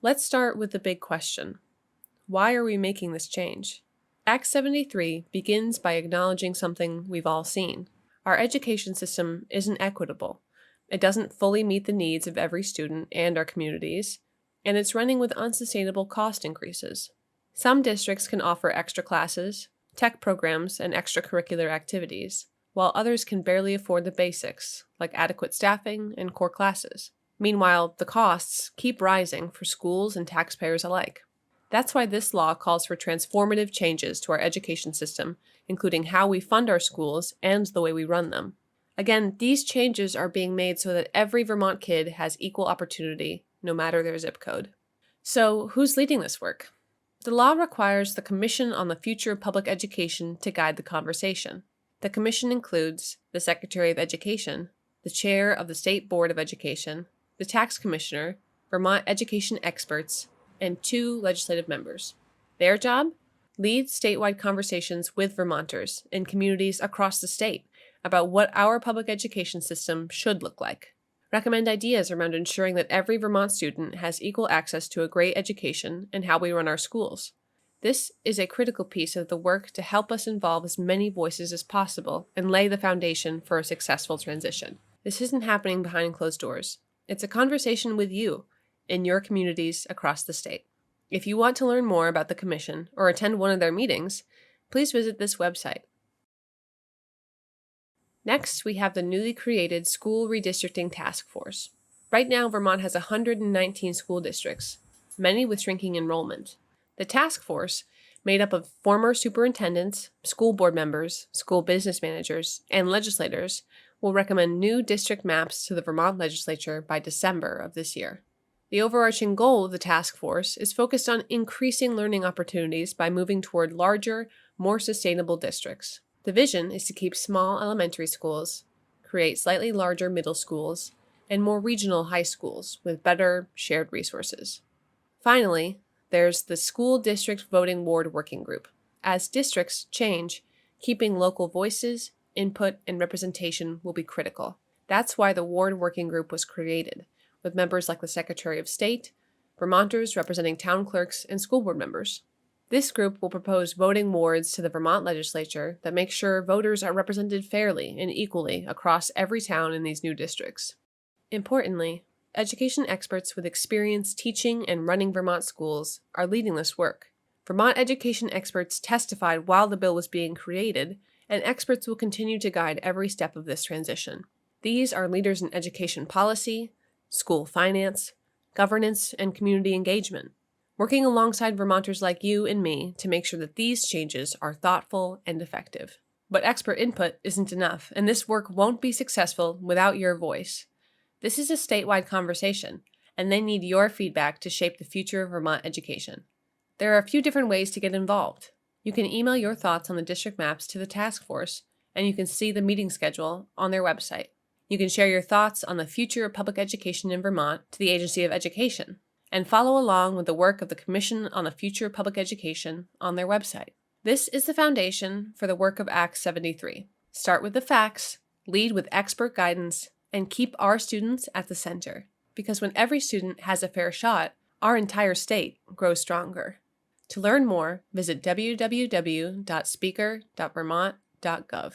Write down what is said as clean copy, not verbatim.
Let's start with the big question. Why are we making this change? Act 73 begins by acknowledging something we've all seen. Our education system isn't equitable. It doesn't fully meet the needs of every student and our communities, and it's running with unsustainable cost increases. Some districts can offer extra classes, tech programs, and extracurricular activities, while others can barely afford the basics, like adequate staffing and core classes. Meanwhile, the costs keep rising for schools and taxpayers alike. That's why this law calls for transformative changes to our education system, including how we fund our schools and the way we run them. Again, these changes are being made so that every Vermont kid has equal opportunity, no matter their zip code. So, who's leading this work? The law requires the Commission on the Future of Public Education to guide the conversation. The commission includes the Secretary of Education, the Chair of the State Board of Education, the Tax Commissioner, Vermont education experts, and 2 legislative members. Their job? Lead statewide conversations with Vermonters in communities across the state about what our public education system should look like. Recommend ideas around ensuring that every Vermont student has equal access to a great education and how we run our schools. This is a critical piece of the work to help us involve as many voices as possible and lay the foundation for a successful transition. This isn't happening behind closed doors. It's a conversation with you in your communities across the state. If you want to learn more about the Commission or attend one of their meetings, please visit this website. Next, we have the newly created School Redistricting Task Force. Right now, Vermont has 119 school districts, many with shrinking enrollment. The task force, made up of former superintendents, school board members, school business managers, and legislators, will recommend new district maps to the Vermont legislature by December of this year. The overarching goal of the task force is focused on increasing learning opportunities by moving toward larger, more sustainable districts. The vision is to keep small elementary schools, create slightly larger middle schools, and more regional high schools with better shared resources. Finally, there's the School District Voting Ward Working Group. As districts change, keeping local voices, input, and representation will be critical. That's why the Ward Working Group was created, with members like the Secretary of State, Vermonters representing town clerks, and school board members. This group will propose voting wards to the Vermont legislature that make sure voters are represented fairly and equally across every town in these new districts. Importantly, education experts with experience teaching and running Vermont schools are leading this work. Vermont education experts testified while the bill was being created, and experts will continue to guide every step of this transition. These are leaders in education policy, school finance, governance, and community engagement, working alongside Vermonters like you and me to make sure that these changes are thoughtful and effective. But expert input isn't enough, and this work won't be successful without your voice. This is a statewide conversation, and they need your feedback to shape the future of Vermont education. There are a few different ways to get involved. You can email your thoughts on the district maps to the task force, and you can see the meeting schedule on their website. You can share your thoughts on the future of public education in Vermont to the Agency of Education, and follow along with the work of the Commission on the Future of Public Education on their website. This is the foundation for the work of Act 73. Start with the facts, lead with expert guidance, and keep our students at the center. Because when every student has a fair shot, our entire state grows stronger. To learn more, visit www.speaker.vermont.gov.